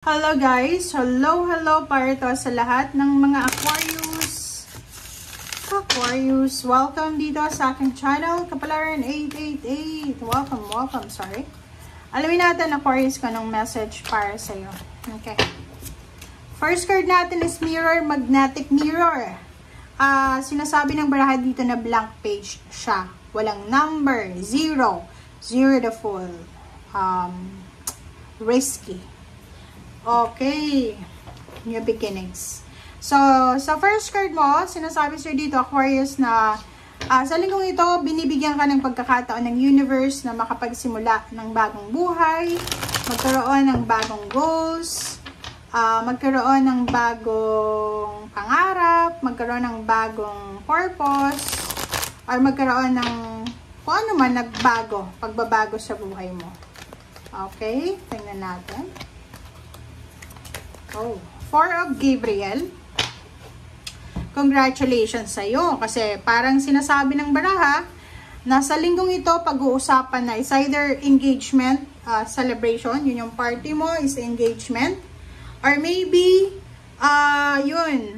Hello guys! Hello para to sa lahat ng mga Aquarius. Welcome dito sa aking channel, Kapalaran 888. Welcome, sorry. Alamin natin, Aquarius, ko ng message para sa iyo. Okay. First card natin is Mirror, Magnetic Mirror. Sinasabi ng baraha dito na blank page siya. Walang number, zero the full. Risky. Okay, new beginnings. So, sa first card mo, sinasabi sa'yo dito, Aquarius, na sa linggong ito, binibigyan ka ng pagkakataon ng universe na makapagsimula ng bagong buhay, magkaroon ng bagong goals, magkaroon ng bagong pangarap, magkaroon ng bagong purpose, or magkaroon ng kung ano man pagbabago sa buhay mo. Okay, tingnan natin. Oh, Four of Gabriel. Congratulations sa iyo kasi parang sinasabi ng baraha na sa linggong ito pag-uusapan na is either engagement, celebration, yun yung party mo is engagement, or maybe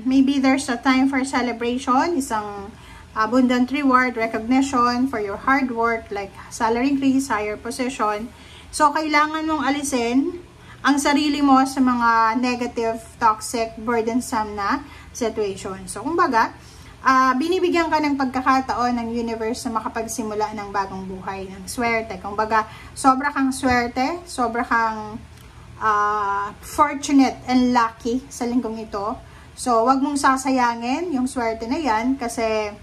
maybe there's a time for celebration, isang abundant reward, recognition for your hard work like salary increase, higher position. So kailangan mong alisin ang sarili mo sa mga negative, toxic, burdensome na situation. So, kumbaga, binibigyan ka ng pagkakataon ng universe na makapagsimula ng bagong buhay, ng swerte. Kumbaga, sobra kang swerte, sobra kang fortunate and lucky sa linggong ito. So, wag mong sasayangin yung swerte na yan kasi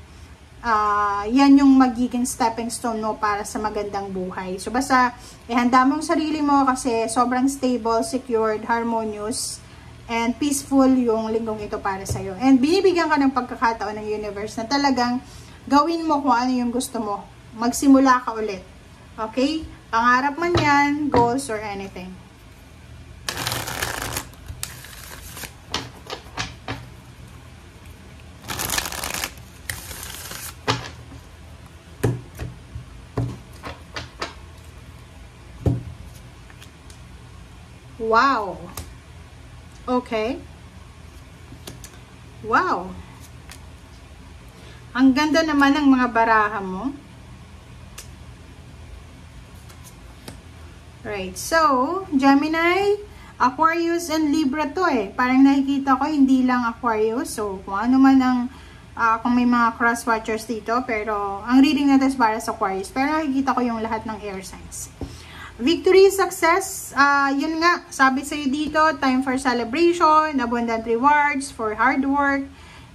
yan yung magiging stepping stone mo para sa magandang buhay. So, basta ihanda mo yung sarili mo kasi sobrang stable, secured, harmonious, and peaceful yung linggong ito para sa'yo. And binibigyan ka ng pagkakataon ng universe na talagang gawin mo kung ano yung gusto mo. Magsimula ka ulit. Okay? Pangarap man yan, goals, or anything. Wow. Okay. Wow. Ang ganda naman ng mga baraha mo. Right. So, Gemini, Aquarius, and Libra to eh. Parang nakikita ko hindi lang Aquarius. So, kung ano man ang kung may mga cross-watchers dito. Pero, ang reading natin is para sa Aquarius. Pero nakikita ko yung lahat ng air signs. Victory, success, yun nga, sabi sa'yo dito, time for celebration, abundant rewards for hard work,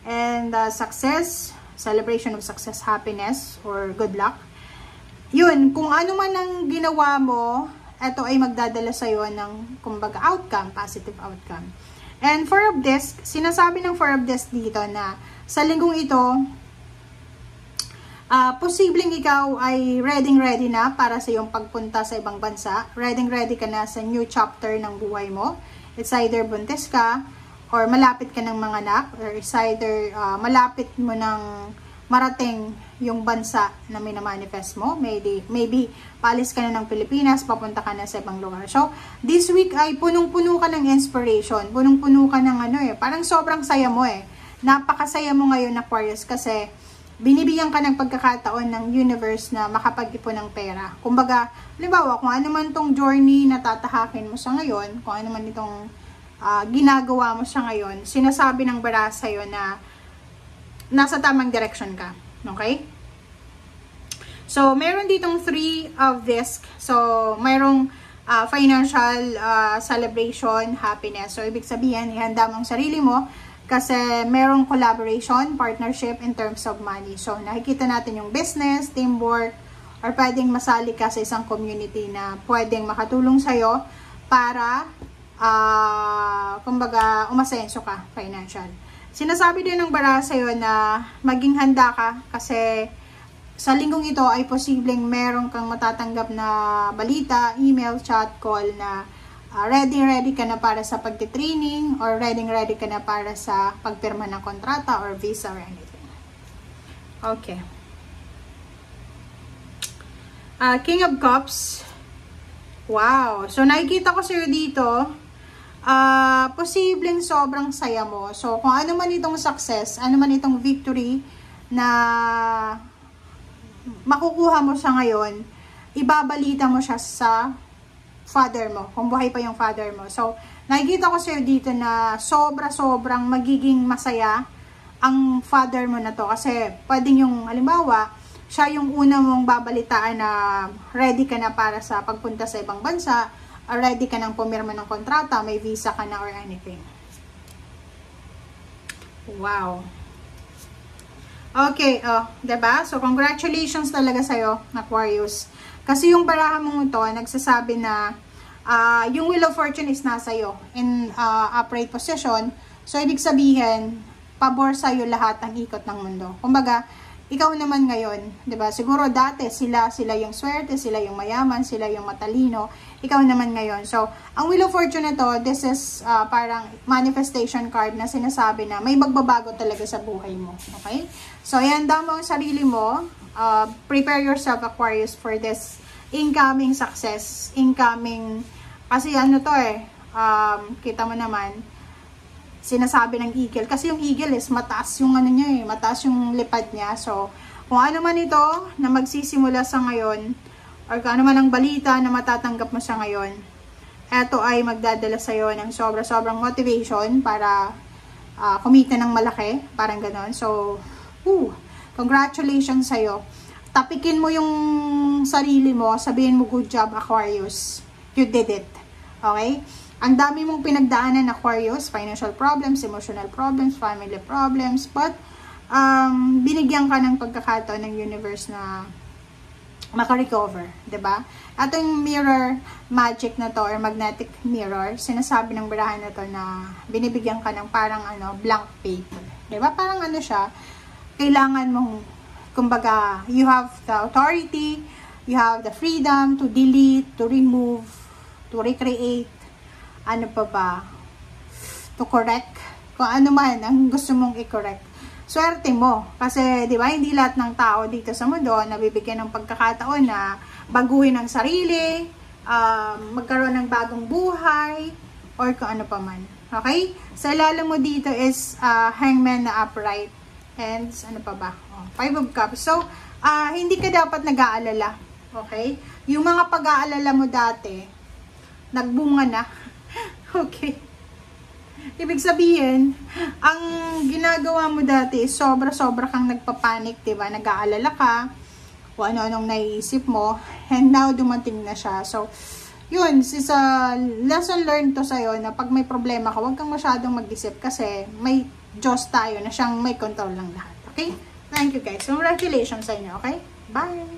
and success, celebration of success, happiness, or good luck. Yun, kung ano man ang ginawa mo, ito ay magdadala sa'yo ng, kumbaga, outcome, positive outcome. And Four of Discs, sinasabi ng Four of Discs dito na sa linggong ito, posibleng ikaw ay ready na para sa iyong pagpunta sa ibang bansa. Ready ka na sa new chapter ng buhay mo. It's either buntis ka, or malapit ka ng mga anak, or it's either malapit mo ng marating yung bansa na minamanifest mo. Maybe paalis ka na ng Pilipinas, papunta ka na sa ibang lugar. So, this week ay punong-puno ka ng inspiration. Punong-puno ka ng parang sobrang saya mo eh. Napakasaya mo ngayon, Aquarius, kasi binibigyan ka ng pagkakataon ng universe na makapag-ipon ng pera. Kumbaga, halimbawa, kung ano man tong journey na tatahakin mo sa ngayon, kung ano man itong ginagawa mo sa ngayon, sinasabi ng baraha sa'yo na nasa tamang direction ka. Okay? So, meron ditong Three of Discs. So, mayroong financial celebration, happiness. So, ibig sabihin, ihanda mong sarili mo kasi merong collaboration, partnership in terms of money. So, nakikita natin yung business, teamwork, or pwedeng masali ka sa isang community na pwedeng makatulong sa'yo para, kumbaga, umasenso ka, financial. Sinasabi din ng baraha sa'yo na maging handa ka kasi sa linggong ito ay posibleng meron kang matatanggap na balita, email, chat, call na ready ka na para sa pagtitraining, or ready ka na para sa pagpirma ng kontrata or visa or anything. Okay. King of Cups. Wow. So, nakikita ko sa'yo dito, posibleng sobrang saya mo. So, kung ano man itong success, ano man itong victory na makukuha mo siya ngayon, ibabalita mo siya sa father mo, kung buhay pa yung father mo. So, nakikita ko sa'yo dito na sobrang magiging masaya ang father mo na to. Kasi, pwedeng yung, halimbawa, siya yung una mong babalitaan na ready ka na para sa pagpunta sa ibang bansa, ready ka nang pumirma ng kontrata, may visa ka na or anything. Wow. Okay, diba? So, congratulations talaga sa'yo, Aquarius. Kasi yung baraha mong ito, nagsasabi na yung Wheel of Fortune is nasa iyo in upright position. So, ibig sabihin, pabor sa'yo lahat ang ikot ng mundo. Kumbaga, ikaw naman ngayon, diba? Siguro dati sila yung swerte, sila yung mayaman, sila yung matalino. Ikaw naman ngayon. So, ang Wheel of Fortune ito, this is parang manifestation card na sinasabi na may magbabago talaga sa buhay mo. Okay? So, ayan, damo ang sarili mo. Prepare yourself, Aquarius, for this incoming success. Incoming, kasi ano to kita mo naman, sinasabi ng eagle. Kasi yung eagle is mataas yung ano niya mataas yung lipad niya. So, kung ano man ito na magsisimula sa ngayon, or kung ano man ang balita na matatanggap mo sa ngayon, eto ay magdadala sa'yo ng sobrang motivation para kumita ng malaki, parang ganon. So, congratulations sa'yo. Tapikin mo yung sarili mo, sabihin mo, good job, Aquarius. You did it. Okay? Ang dami mong pinagdaanan, Aquarius, financial problems, emotional problems, family problems, but binigyan ka ng pagkakataon ng universe na makarecover, diba? At yung mirror magic na to, or magnetic mirror, sinasabi ng barahan na to na binibigyan ka ng parang blank paper. Diba? Parang siya, kailangan mong, kumbaga, you have the authority, you have the freedom to delete, to remove, to recreate, ano pa ba, to correct, kung ano man ang gusto mong i-correct. Swerte mo. Kasi, di ba, hindi lahat ng tao dito sa mundo nabibigyan ng pagkakataon na baguhin ang sarili, magkaroon ng bagong buhay, or kung ano pa man. Okay? Sa ilalim mo dito is hangman na upright. And, ano pa ba? Five of Cups. So, hindi ka dapat nag-aalala. Okay? Yung mga pag-aalala mo dati, nagbunga na. Okay? Ibig sabihin, ang ginagawa mo dati, sobra kang nagpapanik, diba? Nag-aalala ka, kung ano-anong naiisip mo, and now dumating na siya. So, yun, is a lesson learned to sa'yo na pag may problema ka, huwag kang masyadong mag-isip kasi may Diyos tayo na siyang may control ng lahat. Okay? Thank you guys. Congratulations sa inyo, okay? Bye!